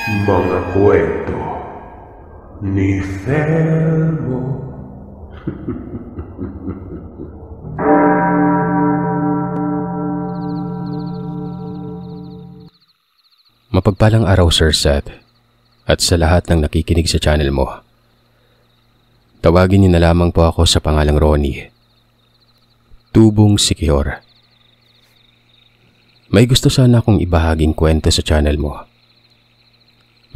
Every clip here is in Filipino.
Mga kwento ni Felmo. Mapagpalang araw, Sir Seth, at sa lahat ng nakikinig sa channel mo. Tawagin niyo na lamang po ako sa pangalang Ronnie. Tubong Siquijor. May gusto sana akong ibahaging kwento sa channel mo.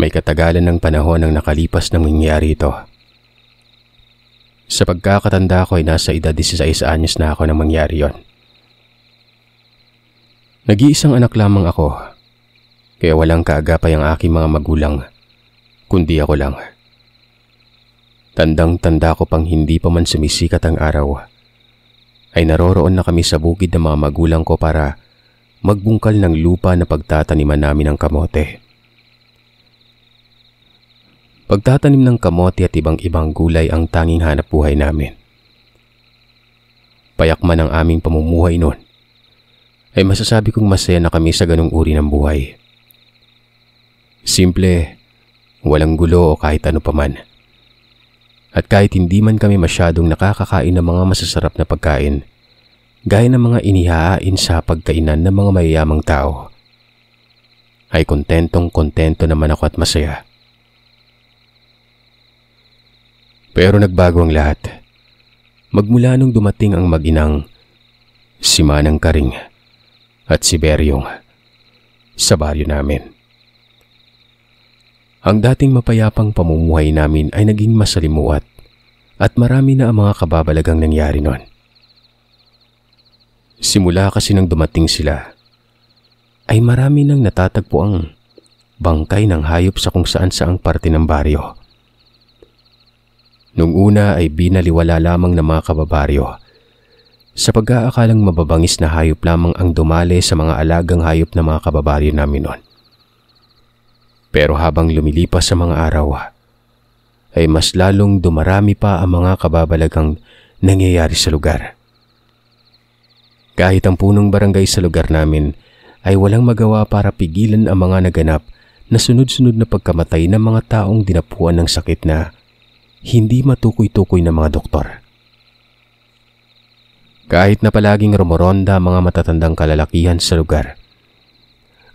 May katagalan ng panahon ang nakalipas nang nangyari ito. Sa pagkakatanda ko ay nasa edad 16 anyos na ako nang mangyari yon. Nag-iisang anak lamang ako, kaya walang kaagapay ang aking mga magulang, kundi ako lang. Tandang-tanda ko pang hindi pa man sumisikat ang araw, ay naroroon na kami sa bukid ng mga magulang ko para magbungkal ng lupa na pagtataniman namin ng kamote. Pagtatanim ng kamote at ibang-ibang gulay ang tanging hanap buhay namin. Payak man ang aming pamumuhay noon, ay masasabi kong masaya na kami sa ganung uri ng buhay. Simple, walang gulo o kahit ano paman. At kahit hindi man kami masyadong nakakakain ng mga masasarap na pagkain, gaya ng mga inihahain sa pagkainan ng mga mayayamang tao, ay kontentong-kontento naman ako at masaya. Pero nagbago ang lahat magmula nung dumating ang mag-inang si Manang Karing at si Beryong sa baryo namin. Ang dating mapayapang pamumuhay namin ay naging masalimuot at marami na ang mga kababalagang nangyari noon. Simula kasi nang dumating sila, ay marami nang natatagpo ang bangkay ng hayop sa kung saan saang parte ng baryo. Nung una ay binaliwala lamang ng mga kababaryo sa pag-aakalang mababangis na hayop lamang ang dumali sa mga alagang hayop ng mga kababaryo namin noon. Pero habang lumilipas sa mga araw, ay mas lalong dumarami pa ang mga kababalagang nangyayari sa lugar. Kahit ang punong barangay sa lugar namin ay walang magawa para pigilan ang mga naganap na sunod-sunod na pagkamatay ng mga taong dinapuan ng sakit na hindi matukoy-tukoy ng mga doktor. Kahit na palaging rumoronda ang mga matatandang kalalakihan sa lugar,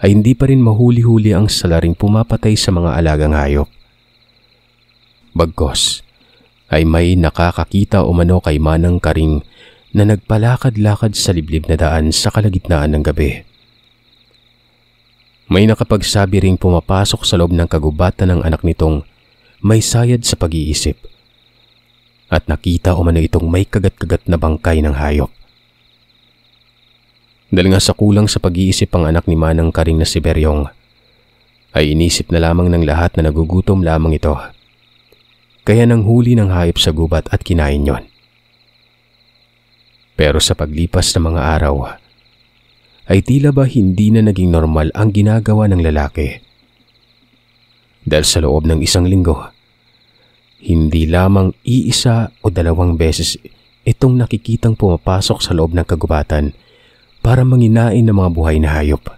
ay hindi pa rin mahuli-huli ang salaring pumapatay sa mga alagang hayop. Bagkos, ay may nakakakita umano kay Manang Karing na nagpalakad-lakad sa liblib na daan sa kalagitnaan ng gabi. May nakapagsabi ring pumapasok sa loob ng kagubatan ng anak nitong may sayad sa pag-iisip at nakita umano itong may kagat-kagat na bangkay ng hayop. Dahil nga sa kulang sa pag-iisip ang anak ni Manang Karing na si Beryong, ay inisip na lamang ng lahat na nagugutom lamang ito. Kaya nang huli ng hayop sa gubat at kinain yon. Pero sa paglipas ng mga araw, ay tila ba hindi na naging normal ang ginagawa ng lalaki. Dahil sa loob ng isang linggo, hindi lamang iisa o dalawang beses itong nakikitang pumapasok sa loob ng kagubatan para manginain ng mga buhay na hayop.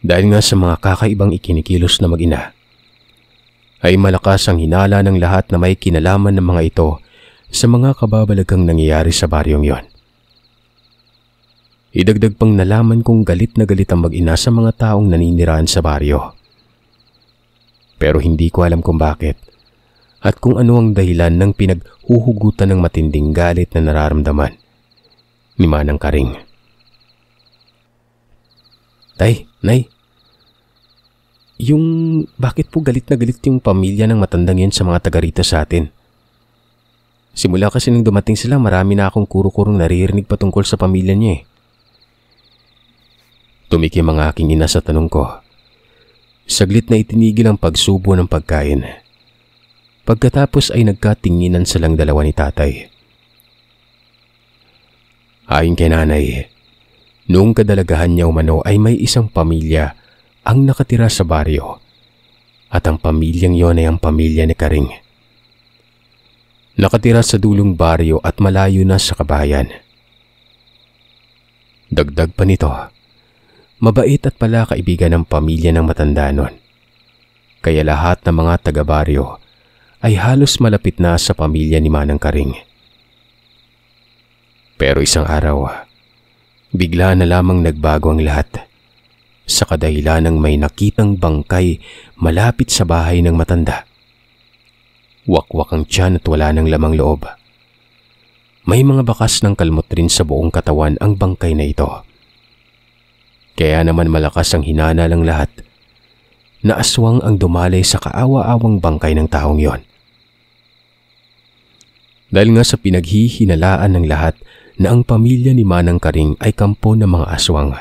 Dahil nga sa mga kakaibang ikinikilos na mag-ina, ay malakas ang hinala ng lahat na may kinalaman ng mga ito sa mga kababalagang nangyayari sa baryong yon. Idagdag pang nalaman kong galit na galit ang mag-ina sa mga taong naninirahan sa baryo. Pero hindi ko alam kung bakit at kung ano ang dahilan ng pinaghuhugutan ng matinding galit na nararamdaman ni Manang Karing. Tay, Nay, bakit po galit na galit yung pamilya ng matandang yun sa mga taga rito sa atin? Simula kasi nung dumating sila, marami na akong kuro-kurong naririnig patungkol sa pamilya niya eh. Tumikim ang aking ina sa tanong ko. Saglit na itinigil ang pagsubo ng pagkain. Pagkatapos ay nagkatinginan silang dalawa ni tatay. Ayon kay nanay, noong kadalagahan niya umano ay may isang pamilya ang nakatira sa baryo at ang pamilyang yon ay ang pamilya ni Karing. Nakatira sa dulong baryo at malayo na sa kabayan. Dagdag pa nito, Mabait at pala kaibigan ng pamilya ng matanda nun. Kaya lahat ng mga taga-baryo ay halos malapit na sa pamilya ni Manang Karing. Pero isang araw, bigla na lamang nagbago ang lahat sa kadahilan ng may nakitang bangkay malapit sa bahay ng matanda. Wakwak ang tiyan at wala ng lamang loob. May mga bakas ng kalmot rin sa buong katawan ang bangkay na ito. Kaya naman malakas ang hinana ng lahat na aswang ang dumalay sa kaawa-awang bangkay ng taong yon. Dahil nga sa pinaghihinalaan ng lahat na ang pamilya ni Manang Karing ay kampo ng mga aswang.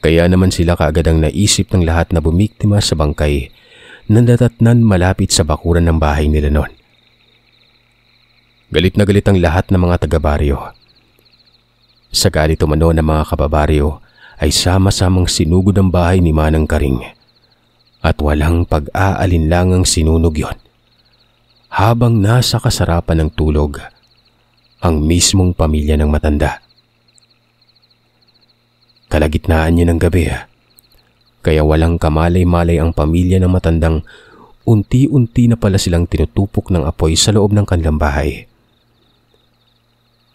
Kaya naman sila kaagad ang naisip ng lahat na bumiktima sa bangkay na natatnan malapit sa bakuran ng bahay nila noon. Galit na galit ang lahat ng mga taga-baryo. Sa galit umano ng mga kababaryo ay sama-samang sinugod ang bahay ni Manang Karing at walang pag-aalinlangang sinunog yon habang nasa kasarapan ng tulog ang mismong pamilya ng matanda. Kalagitnaan niya ng gabi, kaya walang kamalay-malay ang pamilya ng matandang unti-unti na pala silang tinutupok ng apoy sa loob ng kanilang bahay.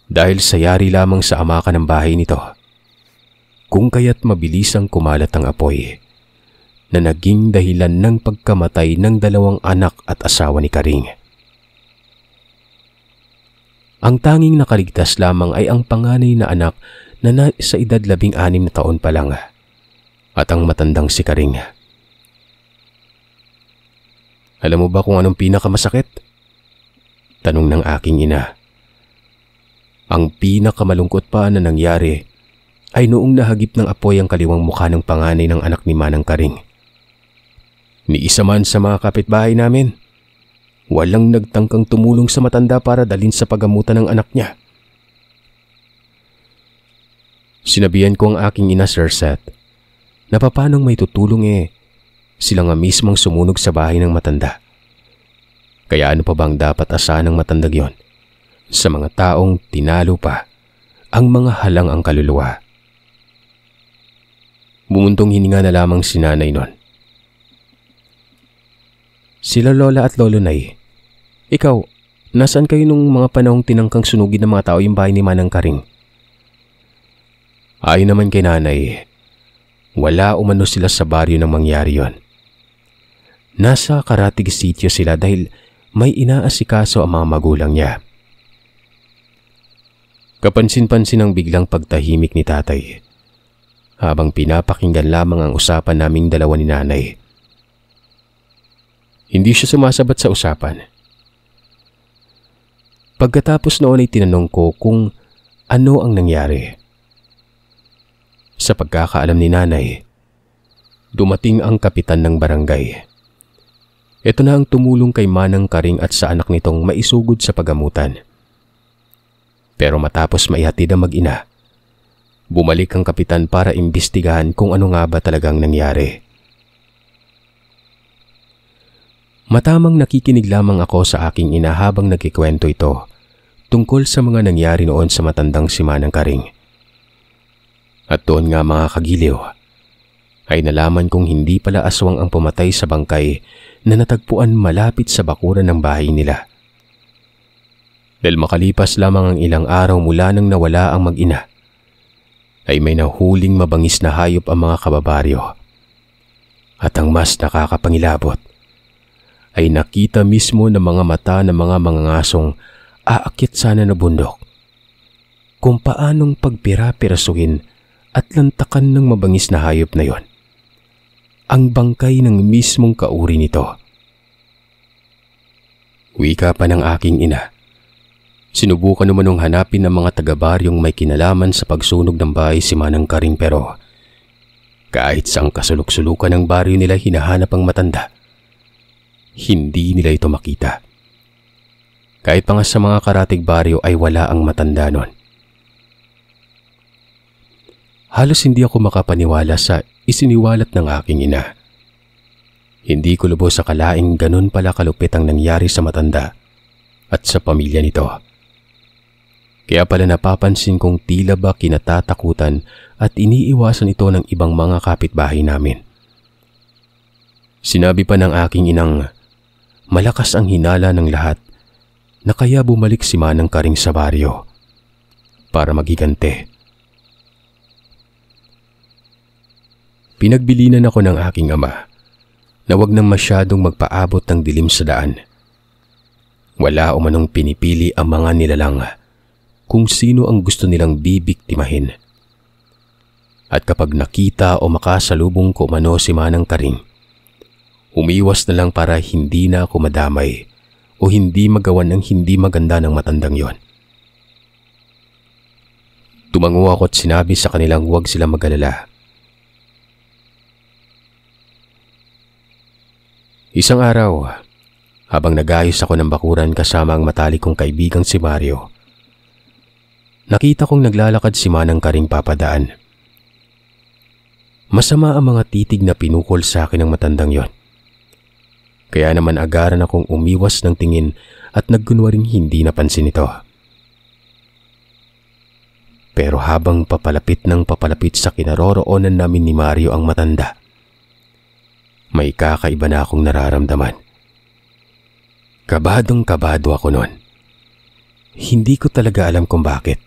Dahil sa yari lamang sa amakan ng bahay nito, kung kaya't mabilisang kumalat ang apoy na naging dahilan ng pagkamatay ng 2 anak at asawa ni Karing. Ang tanging nakaligtas lamang ay ang panganay na anak na nasa edad 16 na taon pa lang at ang matandang si Karing. Alam mo ba kung anong pinakamasakit? Tanong ng aking ina. Ang pinakamalungkot pa na nangyari ay noong nahagip ng apoy ang kaliwang mukha ng panganay ng anak ni Manang Karing. Ni isa man sa mga kapitbahay namin, walang nagtangkang tumulong sa matanda para dalhin sa pagamutan ng anak niya. Sinabihan ko ang aking ina, Sir Seth, na papanong may tutulong sila nga mismong sumunog sa bahay ng matanda. Kaya ano pa bang dapat asahan ng matandag yon sa mga taong tinalo pa ang mga halang ang kaluluwa? Bumuntong hininga na lamang si nanay nun. Sila lola at lolo nay, ikaw, nasaan kayo nung mga panahong tinangkang sunugin ng mga tao yung bahay ni Manang Karing? Ayon naman kay nanay, wala umano sila sa baryo nang mangyari yon. Nasa Karatig sitio sila dahil may inaasikaso ang mga magulang niya. Kapansin-pansin ang biglang pagtahimik ni tatay habang pinapakinggan lamang ang usapan naming dalawa ni nanay. Hindi siya sumasabat sa usapan. Pagkatapos noon ay tinanong ko kung ano ang nangyari. Sa pagkakaalam ni nanay, dumating ang kapitan ng barangay. Ito na ang tumulong kay Manang Karing at sa anak nitong maisugod sa pagamutan. Pero matapos maihatid ang mag-ina, bumalik ang kapitan para imbestigahan kung ano nga ba talagang nangyari. Matamang nakikinig lamang ako sa aking ina habang nagkikwento ito tungkol sa mga nangyari noon sa matandang si Manang Karing. At doon nga mga kagiliw, ay nalaman kong hindi pala aswang ang pumatay sa bangkay na natagpuan malapit sa bakuran ng bahay nila. Dahil makalipas lamang ang ilang araw mula nang nawala ang mag-ina, ay may nahuling mabangis na hayop ang mga kababaryo. At ang mas nakakapangilabot, ay nakita mismo ng mga mata ng mga mangangasong aakyat sana na bundok kung paanong pagpira-pirasuhin at lantakan ng mabangis na hayop na yon ang bangkay ng mismong kauri nito. Wika pa ng aking ina. Sinubukan naman hanapin ng mga taga-baryong may kinalaman sa pagsunog ng bahay si Manang Karing pero kahit saang kasulok-sulukan ng baryo nila hinahanap ang matanda, hindi nila ito makita. Kahit pa nga sa mga karatig baryo ay wala ang matanda nun. Halos hindi ako makapaniwala sa isiniwalat ng aking ina. Hindi ko lubos sa kalaing ganun pala kalupit ang nangyari sa matanda at sa pamilya nito. Kaya pala napapansin kong tila ba kinatatakutan at iniiwasan ito ng ibang mga kapitbahay namin. Sinabi pa ng aking inang malakas ang hinala ng lahat na kaya bumalik si Manang Karing sa baryo para magigante. Pinagbilinan ako ng aking ama na wag nang masyadong magpaabot ng dilim sa daan. Wala umanong pinipili ang mga nilalang kung sino ang gusto nilang bibiktimahin. At kapag nakita o makasalubong ko umano si Manang Karing, umiwas na lang para hindi na ako madamay o hindi magawan ng hindi maganda ng matandang yon. Tumango ako at sinabi sa kanilang huwag sila mag-alala. Isang araw, habang nag-ayos ako ng bakuran kasama ang matalik kong kaibigang si Mario, nakita kong naglalakad si Manang Karing papadaan. Masama ang mga titig na pinukol sa akin ng matandang yon. Kaya naman agaran akong umiwas ng tingin at nagkunwaring hindi napansin ito. Pero habang papalapit sa kinaroroonan namin ni Mario ang matanda, may kakaiba na akong nararamdaman. Kabadong-kabado ako noon. Hindi ko talaga alam kung bakit.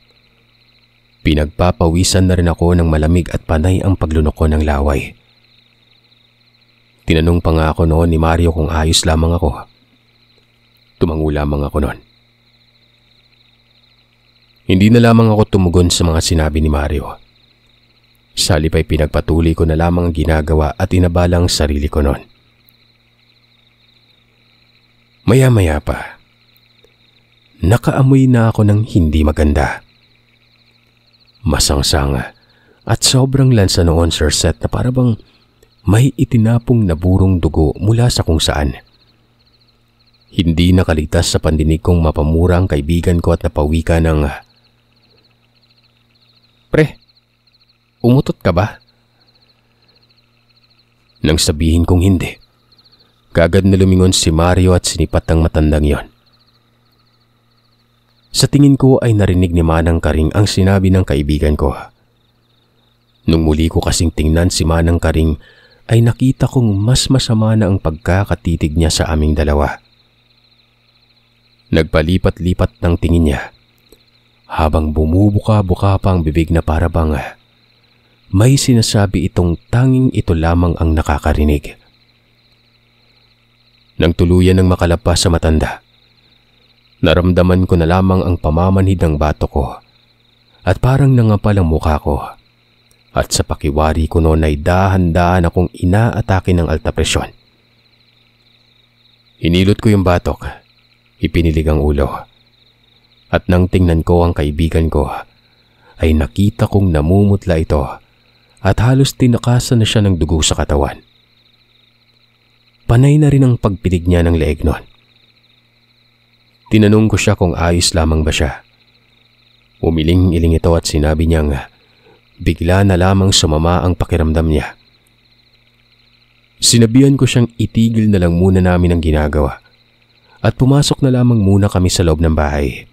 Pinagpapawisan na rin ako ng malamig at panay ang paglunok ko ng laway. Tinanong pa nga ako noon ni Mario kung ayos lamang ako. Tumango lamang ako noon. Hindi na lamang ako tumugon sa mga sinabi ni Mario. Salipay pinagpatuloy ko na lamang ang ginagawa at inabalang sarili ko noon. Maya-maya pa, nakaamoy na ako ng hindi maganda. Masangsanga at sobrang lansa noon, Sir Seth, na parabang may itinapong naburong dugo mula sa kung saan. Hindi nakalitas sa pandinig kong mapamura ang kaibigan ko at napawika ng, "Pre, umutot ka ba?" Nang sabihin kong hindi, kagad na lumingon si Mario at sinipat ang matandang yon. Sa tingin ko ay narinig ni Manang Karing ang sinabi ng kaibigan ko. Nung muli ko kasing tingnan si Manang Karing ay nakita kong mas masama na ang pagkakatitig niya sa aming dalawa. Nagpalipat-lipat ng tingin niya habang bumubuka-buka pa ang bibig na parabang may sinasabi itong tanging ito lamang ang nakakarinig. Nang tuluyan ng makalapa sa matanda, naramdaman ko na lamang ang pamamanhid ng bato ko at parang nangapal ang mukha ko. At sa pakiwari ko noon ay dahan-dahan akong inaatake ng alta presyon. Hinilot ko yung batok, ipinilig ang ulo. At nang tingnan ko ang kaibigan ko, ay nakita kong namumutla ito at halos tinakasan na siya ng dugo sa katawan. Panay na rin ang pagpilig niya ng leeg noon. Tinanong ko siya kung ayos lamang ba siya. Umiling-iling ito at sinabi niyang bigla na lamang sumama ang pakiramdam niya. Sinabihan ko siyang itigil na lang muna namin ang ginagawa at pumasok na lamang muna kami sa loob ng bahay.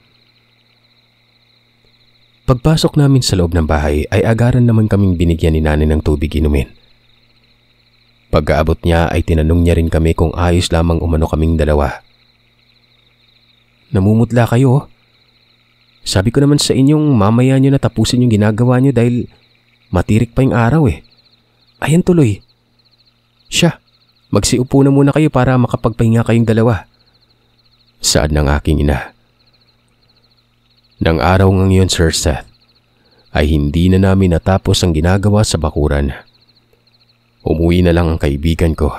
Pagpasok namin sa loob ng bahay ay agaran naman kaming binigyan ni nanay ng tubig inumin. Pagkaabot niya ay tinanong niya rin kami kung ayos lamang umano kaming dalawa. "Namumutla kayo. Sabi ko naman sa inyong mamaya nyo na tapusin yung ginagawa nyo dahil matirik pa yung araw eh. Ayan tuloy. Siya, magsiupo na muna kayo para makapagpahinga kayong dalawa." Saad ng aking ina. Nang araw ng iyon, Sir Seth, ay hindi na namin natapos ang ginagawa sa bakuran. Umuwi na lang ang kaibigan ko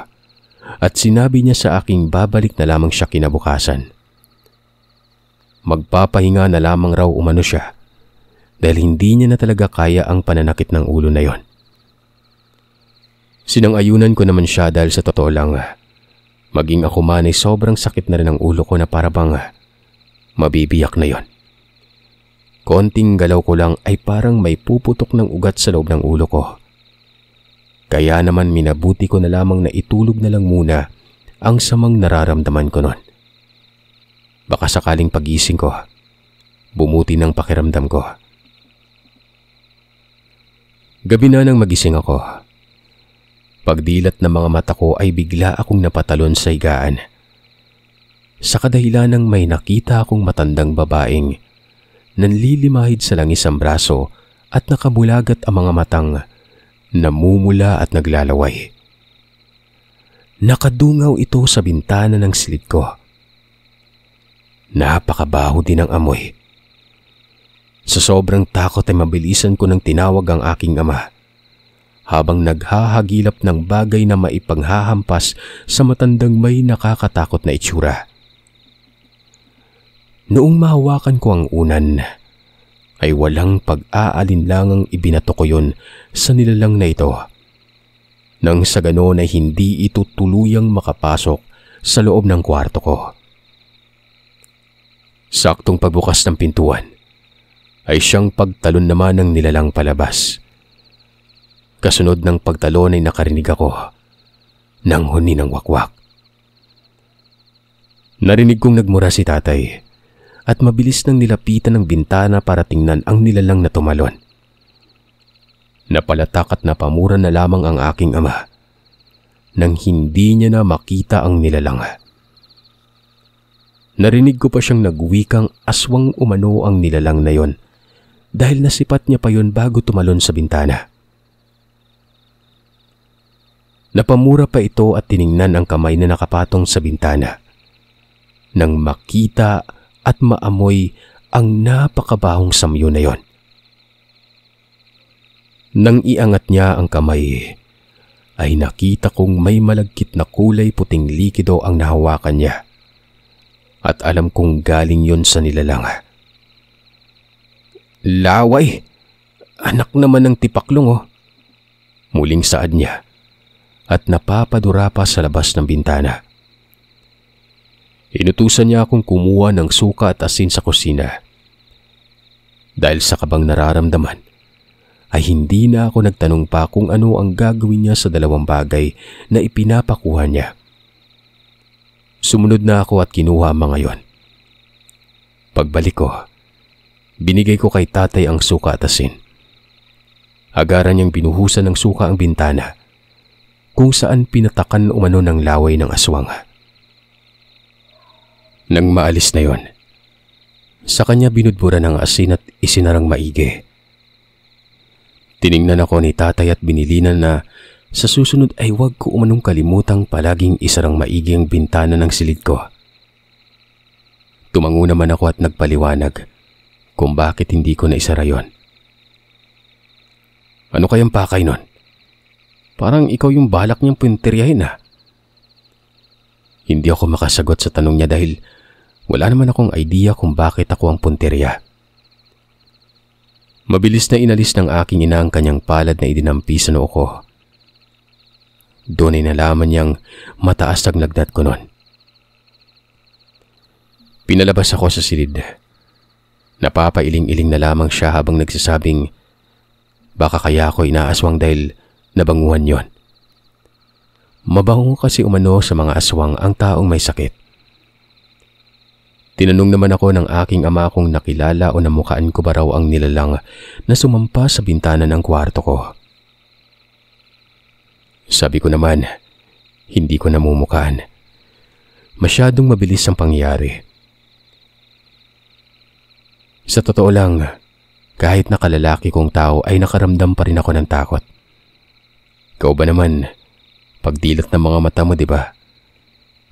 at sinabi niya sa aking babalik na lamang siya kinabukasan. Magpapahinga na lamang raw umano siya dahil hindi niya na talaga kaya ang pananakit ng ulo na yon. Sinang-ayunan ko naman siya dahil sa totoo lang, maging ako man ay sobrang sakit na rin ang ulo ko na parabang mabibiyak na yon. Konting galaw ko lang ay parang may puputok ng ugat sa loob ng ulo ko. Kaya naman minabuti ko na lamang na itulog na lang muna ang samang nararamdaman ko noon. Baka sakaling pagising ko, Bumuti ng pakiramdam ko. Gabi na nang magising ako. Pagdilat ng mga mata ko ay bigla akong napatalon sa higaan. Sa kadahilan ng may nakita akong matandang babaeng nanlilimahid sa langis ang braso at nakabulagat ang mga matang namumula at naglalaway. Nakadungaw ito sa bintana ng silid ko. Napakabaho din ang amoy. Sa sobrang takot ay mabilisan ko nang tinawag ang aking ama, habang naghahagilap ng bagay na maipanghahampas sa matandang may nakakatakot na itsura. Noong mahawakan ko ang unan, ay walang pag-aalinlangang ibinato ko yun sa nilalang na ito. Nang sa ganon ay hindi ito tuluyang makapasok sa loob ng kwarto ko. Saktong pagbukas ng pintuan, ay siyang pagtalon naman ng nilalang palabas. Kasunod ng pagtalon ay nakarinig ako ng huni ng wakwak. Narinig kong nagmura si tatay at mabilis nang nilapitan ng bintana para tingnan ang nilalang na tumalon. Napalatak at napamura na lamang ang aking ama nang hindi niya na makita ang nilalang. Narinig ko pa siyang nagwikang aswang umano ang nilalang na yon dahil nasipat niya pa yon bago tumalon sa bintana. Napamura pa ito at tiningnan ang kamay na nakapatong sa bintana nang makita at maamoy ang napakabahong samyo na yon. Nang iangat niya ang kamay, ay nakita kong may malagkit na kulay puting likido ang nahawakan niya. At alam kong galing yon sa nilalang. "Laway! Anak naman ng tipaklong oh!" Muling saad niya at napapadura pa sa labas ng bintana. Inutusan niya akong kumuha ng suka at asin sa kusina. Dahil sa kabang nararamdaman, ay hindi na ako nagtanong pa kung ano ang gagawin niya sa dalawang bagay na ipinapakuha niya. Sumunod na ako at kinuha ang mga yon. Pagbalik ko, binigay ko kay tatay ang suka at asin. Agaran niyang binuhusan ng suka ang bintana kung saan pinatakan umano ng laway ng aswang. Nang maalis na yon, sa kanya binudbura ng asin at isinarang maigi. Tiningnan ako ni tatay at binilinan na sa susunod ay huwag ko umanong kalimutang palaging isarang maigi ang bintana ng silid ko. Tumango naman ako at nagpaliwanag kung bakit hindi ko naisara yon. "Ano kayang pakay nun? Parang ikaw yung balak niyang punteriyahin ah." Hindi ako makasagot sa tanong niya dahil wala naman akong idea kung bakit ako ang punteriya. Mabilis na inalis ng aking ina ang kanyang palad na idinampi sa noo ko. Doon ay nalaman niyang mataas ang lagnat ko noon. Pinalabas ako sa silid. Napapailing-iling na lamang siya habang nagsasabing baka kaya ako inaaswang dahil nabanguhan yon. Mabango kasi umano sa mga aswang ang taong may sakit. Tinanong naman ako ng aking ama kung nakilala o namukaan ko ba raw ang nilalang na sumampa sa bintana ng kwarto ko. Sabi ko naman, hindi ko namumukaan. Masyadong mabilis ang pangyayari. Sa totoo lang, kahit nakalalaki kong tao ay nakaramdam pa rin ako ng takot. Ikaw ba naman, pagdilat ng mga mata mo, di ba?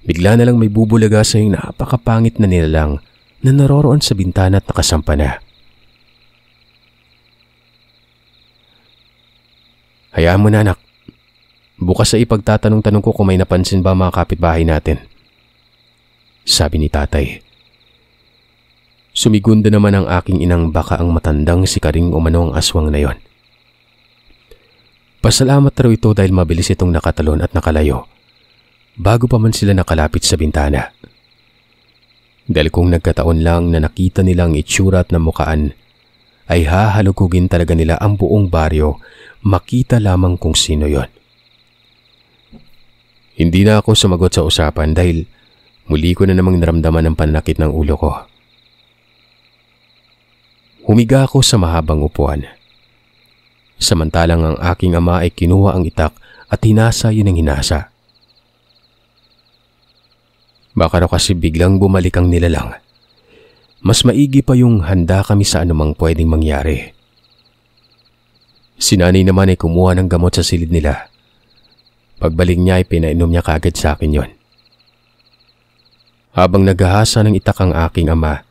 Bigla na lang may bubulaga sa yung napakapangit na nilalang na naroroon sa bintana at nakasampa na. Hayaan mo na anak. Bukas ay ipagtatanong-tanong ko kung may napansin ba mga kapitbahay natin. Sabi ni tatay. Sumigunda naman ang aking inang baka ang matandang si Karing umano ang aswang na yon. Pasalamat raw ito dahil mabilis itong nakatalon at nakalayo bago pa man sila nakalapit sa bintana. Dahil kung nagkataon lang na nakita nilang itsura at namukaan, ay hahalugugin talaga nila ang buong baryo makita lamang kung sino yon. Hindi na ako sumagot sa usapan dahil muli ko na namang naramdaman ang pananakit ng ulo ko. Humiga ako sa mahabang upuan. Samantalang ang aking ama ay kinuha ang itak at hinasa yun ng hinasa. Baka raw kasi biglang bumalik ang nilalang. Mas maigi pa yung handa kami sa anumang pwedeng mangyari. Si nanay naman ay kumuha ng gamot sa silid nila. Pagbalik niya ay pinainom niya kagad sa akin yon. Habang naghahasa ng itak ang aking ama,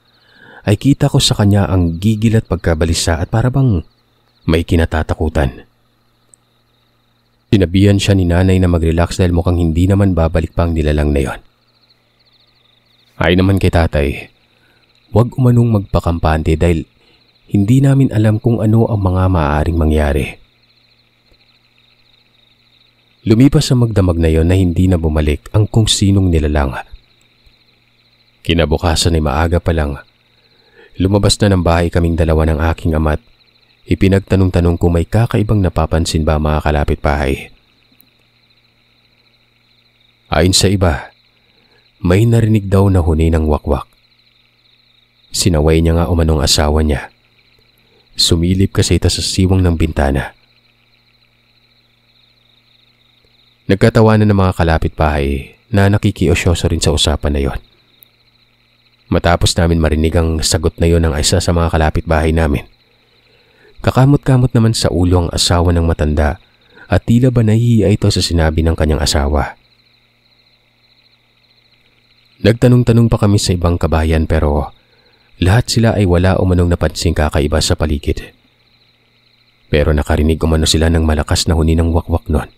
ay kita ko sa kanya ang gigil at pagkabalisa at parabang may kinatatakutan. Sinabihan siya ni nanay na mag-relax dahil mukhang hindi naman babalik pa ang nilalang na yon. Ay naman kay tatay, huwag umanong magpakampante dahil hindi namin alam kung ano ang mga maaaring mangyari. Lumipas sa magdamag na yon na hindi na bumalik ang kung sinong nilalang. Kinabukasan ay maaga pa lang. Lumabas na ng bahay kaming dalawa ng aking ama't ipinagtanong-tanong kung may kakaibang napapansin ba mga kalapit-bahay. Ayon sa iba, may narinig daw na huni ng wakwak. Sinaway niya nga umanong asawa niya. Sumilip kasi ito sa siwang ng bintana. Nagkatawanan ng mga kalapit-bahay na nakikiosyoso rin sa usapan na yon. Matapos namin marinig ang sagot na yon ng isa sa mga kalapit-bahay namin, kakamot-kamot naman sa ulo ang asawa ng matanda at tila ba nahihiya ito sa sinabi ng kanyang asawa. Nagtanong-tanong pa kami sa ibang kabayan pero lahat sila ay wala umanong napansing kakaiba sa paligid. Pero nakarinig umano sila ng malakas na huni ng wakwak nun.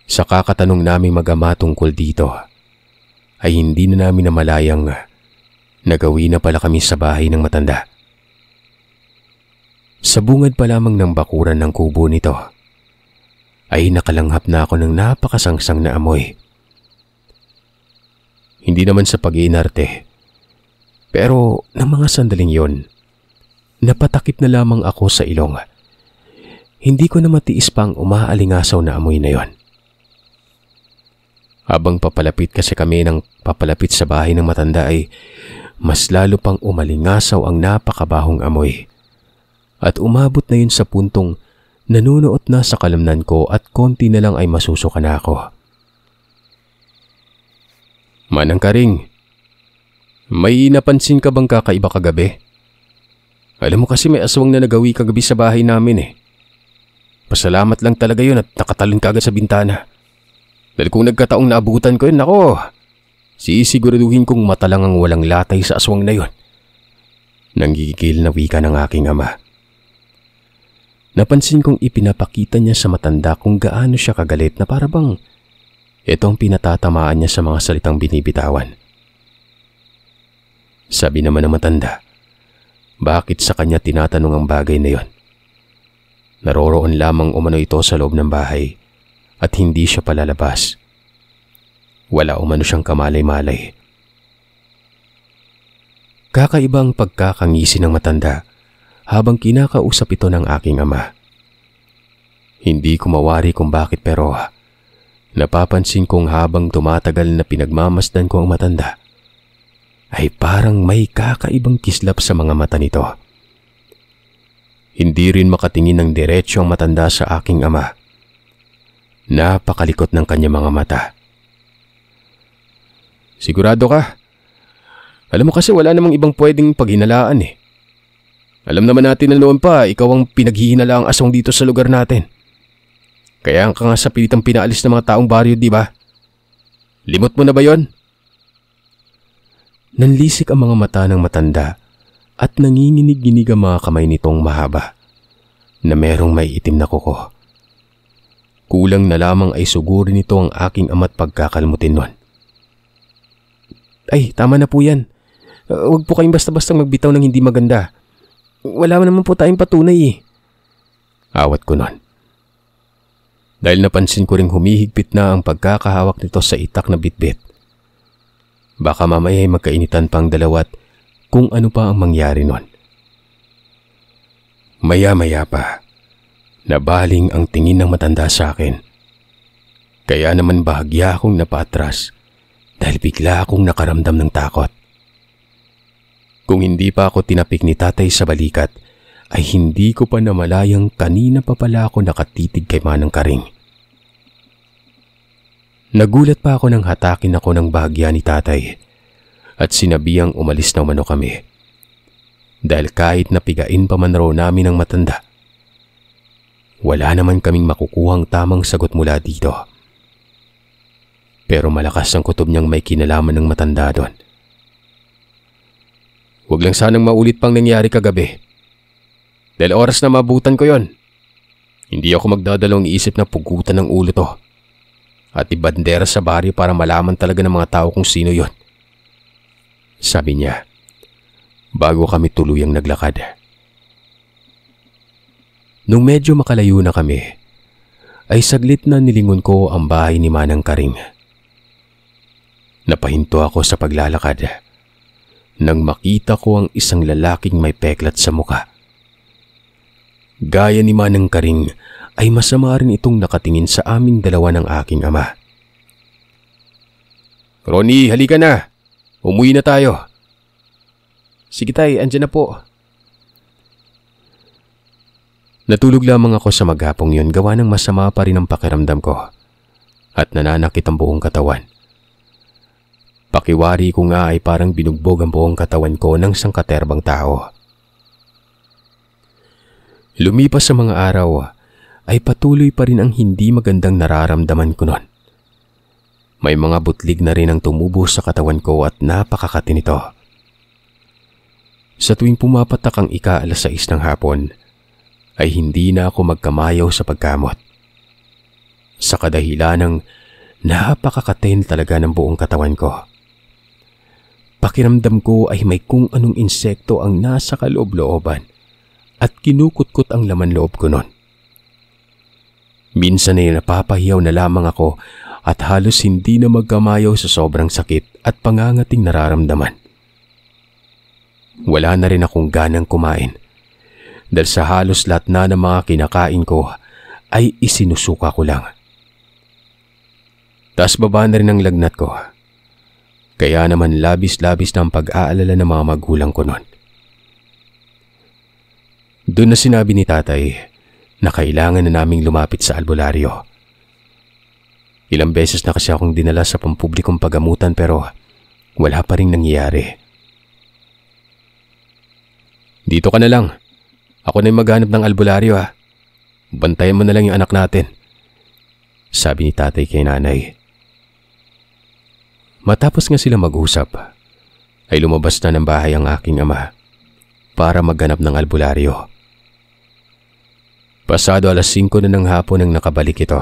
Sa kakatanong naming mag-ama tungkol dito, ay hindi na namin namalayang nagawi na pala kami sa bahay ng matanda. Sa bungad pa lamang ng bakuran ng kubo nito, ay nakalanghap na ako ng napakasangsang na amoy. Hindi naman sa pag-iinarte, pero ng mga sandaling yon, napatakip na lamang ako sa ilong. Hindi ko na matiis pa ang umaalingasaw na amoy na yon. Habang papalapit kasi kami ng papalapit sa bahay ng matanda ay mas lalo pang umalingasaw ang napakabahong amoy. At umabot na yun sa puntong nanunuot na sa kalamnan ko at konti na lang ay masusuka na ako. Manang Karing, may napansin ka bang kakaiba kagabi? Alam mo kasi may aswang na nagawi kagabi sa bahay namin eh. Pasalamat lang talaga yun at nakatalon kagad sa bintana. Dahil kung nagkataong naabutan ko yun, nako, sisiguraduhin kong mata lang ang walang latay sa aswang na yun. Nanggigil na wika ng aking ama. Napansin kong ipinapakita niya sa matanda kung gaano siya kagalit na parabang itong pinatatamaan niya sa mga salitang binibitawan. Sabi naman ng matanda, bakit sa kanya tinatanong ang bagay na yon? Naroroon lamang umano ito sa loob ng bahay at hindi siya palalabas. Wala umano siyang kamalay-malay. Kakaibang pagkakangisi ng matanda habang kinakausap ito ng aking ama. Hindi ko mawari kung bakit pero napapansin kong habang tumatagal na pinagmamasdan ko ang matanda, ay parang may kakaibang kislap sa mga mata nito. Hindi rin makatingin ng diretsyo ang matanda sa aking ama. Napakalikot ng kanyang mga mata. Sigurado ka? Alam mo kasi wala namang ibang pwedeng paghinalaan eh. Alam naman natin na noon pa ikaw ang pinaghihinalaang aswang dito sa lugar natin. Kaya ka nga sa pilitang pinaalis ng mga taong baryo, di ba? Limot mo na ba yon? Nanlisik ang mga mata ng matanda at nanginginig-ginig ang mga kamay nitong mahaba na merong may itim na kuko. Kulang na lamang ay sugurin nito ang aking ama't pagkakalmutin nun. Ay, tama na po yan. Huwag po kayong basta-basta magbitaw ng hindi maganda. Wala naman po tayong patunay eh. Awat ko nun. Dahil napansin ko ring humihigpit na ang pagkakahawak nito sa itak na bitbit. Baka mamaya ay magkainitan pang dalawat kung ano pa ang mangyari nun. Maya-maya pa, nabaling ang tingin ng matanda sa akin. Kaya naman bahagya akong napatras dahil bigla akong nakaramdam ng takot. Kung hindi pa ako tinapik ni tatay sa balikat, ay hindi ko pa namalayang kanina pa pala ako nakatitig kay Manang Karing. Nagulat pa ako nang hatakin ako ng bahagya ni tatay at sinabihang umalis na umano kami. Dahil kahit napigain pa man raw namin ng matanda, wala naman kaming makukuhang tamang sagot mula dito. Pero malakas ang kutob niyang may kinalaman ng matanda doon. Huwag lang sanang maulit pang nangyari kagabi. Dahil oras na mabutan ko yon. Hindi ako magdadalawang isip na pugutan ng ulo to at ibandera sa baryo para malaman talaga ng mga tao kung sino yon. Sabi niya, bago kami tuluyang naglakad. Nung medyo makalayo na kami, ay saglit na nilingon ko ang bahay ni Manang Karing. Napahinto ako sa paglalakad nang makita ko ang isang lalaking may peklat sa muka. Gaya ni Manang Karing ay masama rin itong nakatingin sa aming dalawa ng aking ama. Ronnie, halika na! Umuwi na tayo. Sige tay, andyan na po. Natulog lamang ako sa maghapong yun gawa ng masama pa rin ang pakiramdam ko at nananakit ang buong katawan. Pakiwari ko nga ay parang binugbog ang buong katawan ko ng sangkaterbang tao. Lumipas sa mga araw ay patuloy pa rin ang hindi magandang nararamdaman ko noon. May mga butlig na rin ang tumubo sa katawan ko at napakakati nito. Sa tuwing pumapatak ang ika-6 ng hapon, ay hindi na ako magkamayaw sa pagkamot. Sa kadahilan ng napakakatin talaga ng buong katawan ko. Pakiramdam ko ay may kung anong insekto ang nasa kaloob-looban at kinukutkot ang laman loob ko noon. Minsan ay napapahiyaw na lamang ako at halos hindi na magkamayaw sa sobrang sakit at pangangating nararamdaman. Wala na rin akong ganang kumain dahil sa halos lahat na ng mga kinakain ko ay isinusuka ko lang. Taas baba na rin ang lagnat ko. Kaya naman labis-labis na ang pag-aalala ng mga magulang ko noon. Doon na sinabi ni tatay na kailangan na naming lumapit sa albularyo. Ilang beses na kasi akong dinala sa pampublikong pagamutan pero wala pa rin nangyayari. Dito ka na lang. Ako na yung maghanap ng albularyo ha. Bantayan mo na lang yung anak natin. Sabi ni tatay kay nanay. Matapos nga sila mag-usap, ay lumabas na ng bahay ang aking ama para maghanap ng albularyo. Pasado 5:00 na ng hapon nang nakabalik ito.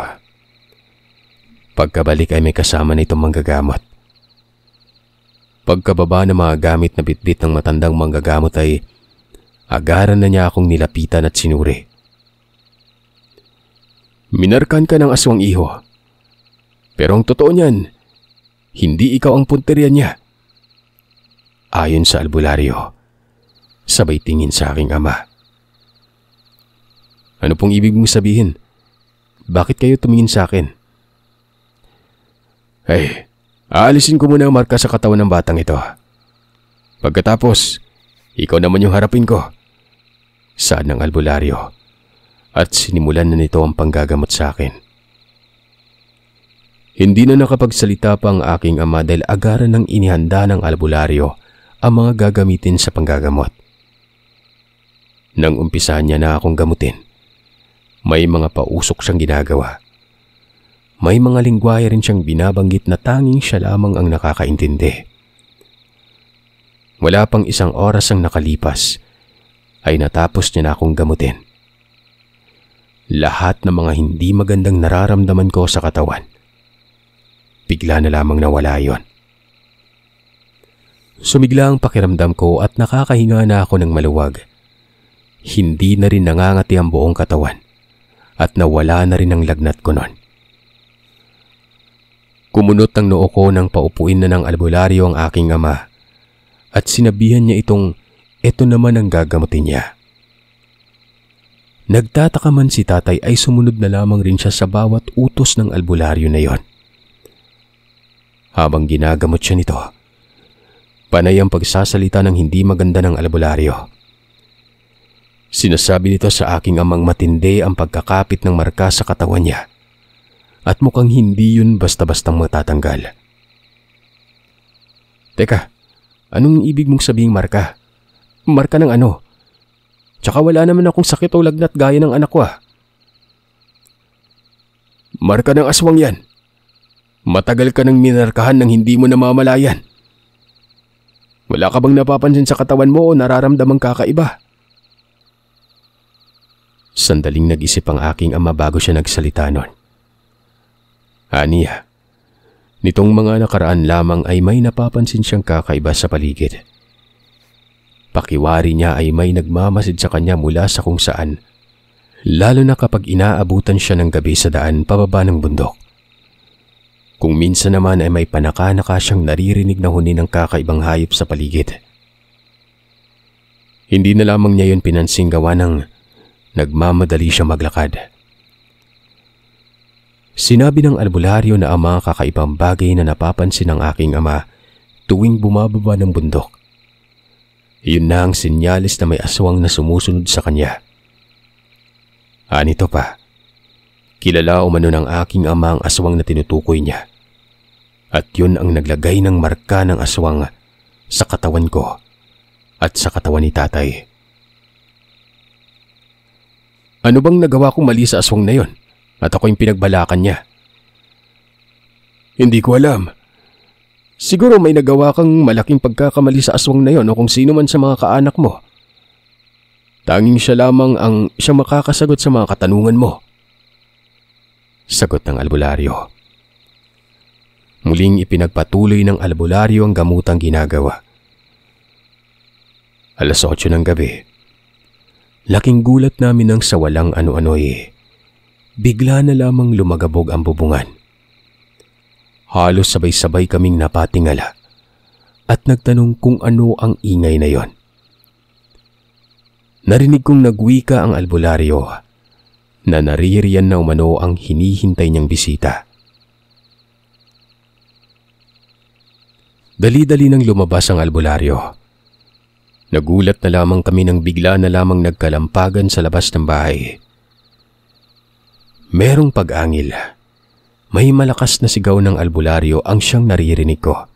Pagkabalik ay may kasama na itong manggagamot. Pagkababa ng mga gamit na bitbit ng matandang manggagamot ay agaran na niya akong nilapitan at sinuri. Minarkan ka ng aswang iho. Pero ang totoo niyan, hindi ikaw ang punteriya niya. Ayon sa albularyo, sabay tingin sa aking ama. Ano pong ibig mong sabihin? Bakit kayo tumingin sa akin? Ay, aalisin ko muna ang marka sa katawan ng batang ito. Pagkatapos, ikaw naman yung harapin ko. Saan ng albularyo? At sinimulan na nito ang panggagamot sa akin. Hindi na nakapagsalita pa ang aking ama dahil agaran ng inihanda ng albularyo ang mga gagamitin sa panggagamot. Nang umpisahan niya na akong gamutin, may mga pausok siyang ginagawa. May mga lingwahe rin siyang binabanggit na tanging siya lamang ang nakakaintindi. Wala pang 1 oras ang nakalipas, ay natapos niya na akong gamutin. Lahat ng mga hindi magandang nararamdaman ko sa katawan, bigla na lamang nawala yon. Sumigla ang pakiramdam ko at nakakahinga na ako ng maluwag. Hindi na rin nangangati ang buong katawan at nawala na rin ang lagnat ko noon. Kumunot ang noo ko nang paupuin na ng albularyo ang aking ama at sinabihan niya itong ito naman ang gagamutin niya. Nagtataka man si tatay ay sumunod na lamang rin siya sa bawat utos ng albularyo na yon. Habang ginagamot siya nito, Panay ang pagsasalita ng hindi maganda ng albularyo. Sinasabi nito sa aking amang matindi ang pagkakapit ng marka sa katawan niya at mukhang hindi yun basta-bastang matatanggal. Teka, anong ibig mong sabihing marka? Marka ng ano? Tsaka wala naman akong sakit o lagnat gaya ng anak ko ah. Marka ng aswang yan. Matagal ka nang minarkahan ng hindi mo namamalayan. Wala ka bang napapansin sa katawan mo o nararamdamang kakaiba? Sandaling nag-isip ang aking ama bago siya nagsalita nun. Aniya, nitong mga nakaraan lamang ay may napapansin siyang kakaiba sa paligid. Pakiwari niya ay may nagmamasid sa kanya mula sa kung saan, lalo na kapag inaabutan siya ng gabi sa daan pababa ng bundok. Kung minsan naman ay may panaka-naka siyang naririnig na huni ng kakaibang hayop sa paligid. Hindi na lamang niya yun pinansing gawa ng nagmamadali siya maglakad. Sinabi ng albularyo na ang mga kakaibang bagay na napapansin ng aking ama tuwing bumababa ng bundok. Yun na ang sinyalis na may aswang na sumusunod sa kanya. Anito pa, kilala umano ng aking ama ang aswang na tinutukoy niya. At yun ang naglagay ng marka ng aswang sa katawan ko at sa katawan ni tatay. Ano bang nagawa kong mali sa aswang na yon at ako yung pinagbalakan niya? Hindi ko alam. Siguro may nagawa kang malaking pagkakamali sa aswang na yon o kung sino man sa mga kaanak mo. Tanging siya lamang ang siyang makakasagot sa mga katanungan mo. Sagot ng albularyo. Muling ipinagpatuloy ng albularyo ang gamutang ginagawa. 8:00 ng gabi. Laking gulat namin nang sa walang ano-ano'y bigla na lamang lumagabog ang bubungan. Halos sabay-sabay kaming napatingala at nagtanong kung ano ang ingay na yon. Narinig kong nagwika ang albularyo na naririyan na umano ang hinihintay niyang bisita. Dali-dali nang lumabas ang albularyo. Nagulat na lamang kami nang bigla na lamang nagkalampagan sa labas ng bahay. Merong pag-angil. May malakas na sigaw ng albularyo ang siyang naririnig ko.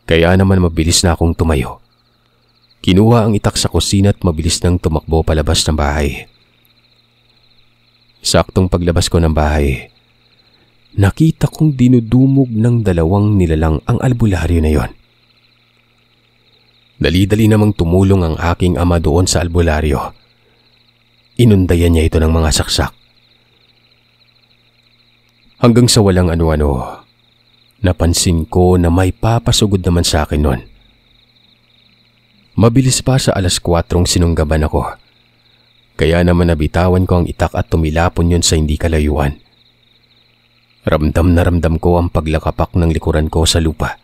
Kaya naman mabilis na akong tumayo. Kinuha ang itak sa kusina at mabilis nang tumakbo palabas ng bahay. Saktong paglabas ko ng bahay, nakita kong dinudumog ng 2 nilalang ang albularyo na yon. Dali-dali namang tumulong ang aking ama doon sa albularyo. Inundayan niya ito ng mga saksak. Hanggang sa walang ano-ano, napansin ko na may papasugod naman sa akin nun. Mabilis pa sa 4:00 sinunggaban ako. Kaya naman nabitawan ko ang itak at tumilapon yun sa hindi kalayuan. Ramdam na ramdam ko ang paglakapak ng likuran ko sa lupa.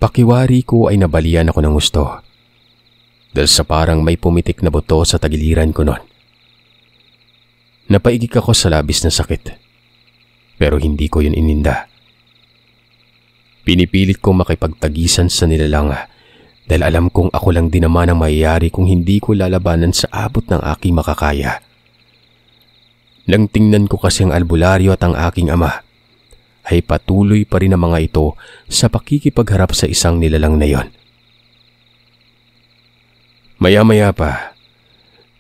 Pakiwari ko ay nabalian ako ng gusto. Dahil sa parang may pumitik na buto sa tagiliran ko nun. Napaigik ako sa labis na sakit. Pero hindi ko yun ininda. Pinipilit ko makipagtagisan sa nilalang dahil alam kong ako lang din naman ang mayayari kung hindi ko lalabanan sa abot ng aking makakaya. Nang tingnan ko kasi ang albularyo at ang aking ama, ay patuloy pa rin ang mga ito sa pakikipagharap sa isang nilalang na yon. Maya-maya pa,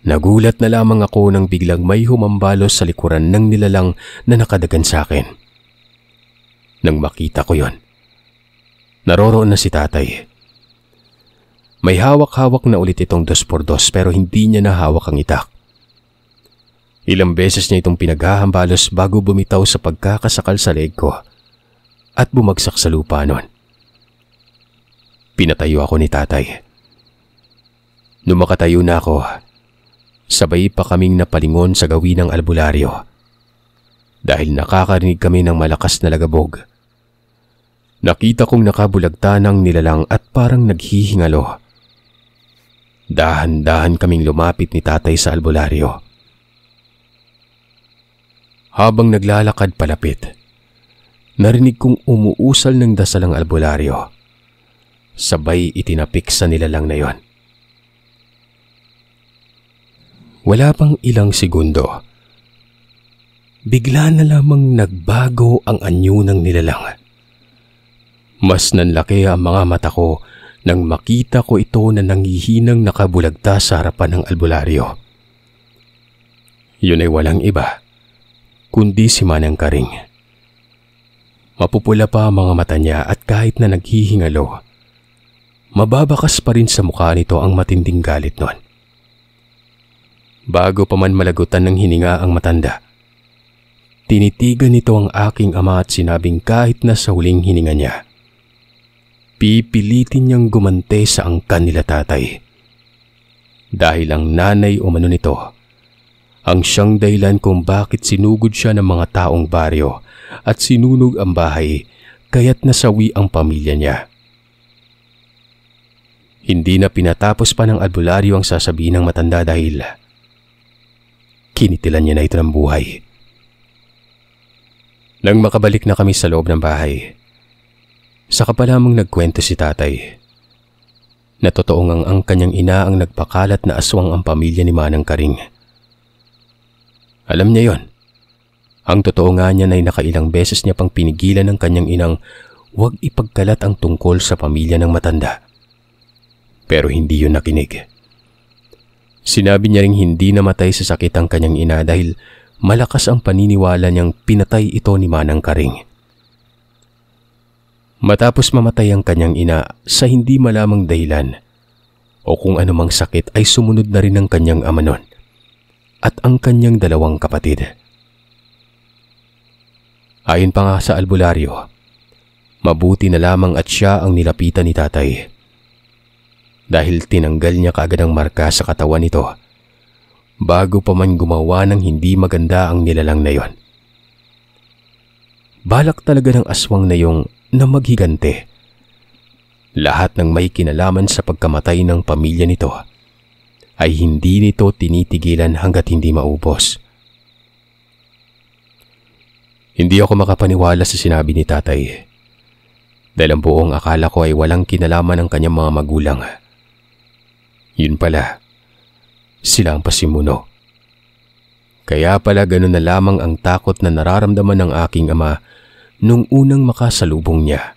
nagulat na lamang ako nang biglang may humambalos sa likuran ng nilalang na nakadagan sa akin. Nang makita ko yon, naroroon na si tatay. May hawak-hawak na ulit itong 2x2 pero hindi niya nahawak ang itak. Ilang beses niya itong pinaghahambalos bago bumitaw sa pagkakasakal sa leg ko at bumagsak sa lupa nun. Pinatayo ako ni tatay. Nung makatayo na ako, sabay pa kaming napalingon sa gawin ng albularyo dahil nakakarinig kami ng malakas na lagabog. Nakita kong nakabulagta ng nilalang at parang naghihingalo. Dahan-dahan kaming lumapit ni tatay sa albularyo. Habang naglalakad palapit, narinig kong umuusal ng dasal ang albularyo sabay itinapik sa nilalang na yon. Wala pang ilang segundo, bigla na lamang nagbago ang anyo ng nilalang. Mas nanlaki ang mga mata ko nang makita ko ito na nangihinang nakabulagta sa harapan ng albularyo. Yun ay walang iba, kundi si Manang Karing. Mapupula pa ang mga mata niya at kahit na naghihingalo, mababakas pa rin sa mukha nito ang matinding galit nun. Bago pa man malagutan ng hininga ang matanda, tinitigan nito ang aking ama at sinabing kahit na sa huling hininga niya, pipilitin niyang gumante sa angkan nila tatay. Dahil ang nanay umano nito ang siyang dahilan kung bakit sinugod siya ng mga taong baryo at sinunog ang bahay kaya't nasawi ang pamilya niya. Hindi na pinatapos pa ng albularyo ang sasabihin ng matanda dahil kinitilan niya na ito ng buhay. Nang makabalik na kami sa loob ng bahay, saka pa lamang nagkwento si tatay na totoong ang kanyang ina ang nagpakalat na aswang ang pamilya ni Manang Karing. Alam niya yon. Ang totoo nga niya ay nakailang beses niya pang pinigilan ng kanyang inang huwag ipagkalat ang tungkol sa pamilya ng matanda. Pero hindi yun nakinig. Sinabi niya ring hindi namatay sa sakit ang kanyang ina dahil malakas ang paniniwala niyang pinatay ito ni Manang Karing. Matapos mamatay ang kanyang ina sa hindi malamang dahilan o kung anumang sakit ay sumunod na rin ang kanyang ama nun at ang kanyang dalawang kapatid. Ayon pa nga sa albularyo, mabuti na lamang at siya ang nilapitan ni tatay. Dahil tinanggal niya kaagad ang marka sa katawan nito bago pa man gumawa ng hindi maganda ang nilalang na yon. Balak talaga ng aswang na yung na maghigante. Lahat ng may kinalaman sa pagkamatay ng pamilya nito ay hindi nito tinitigilan hanggat hindi maubos. Hindi ako makapaniwala sa sinabi ni tatay dahil ang buong akala ko ay walang kinalaman ng kanyang mga magulang. Yun pala, sila ang pasimuno. Kaya pala ganun na lamang ang takot na nararamdaman ng aking ama nung unang makasalubong niya.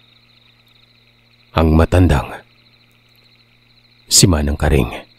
Ang matandang si Manang Karing.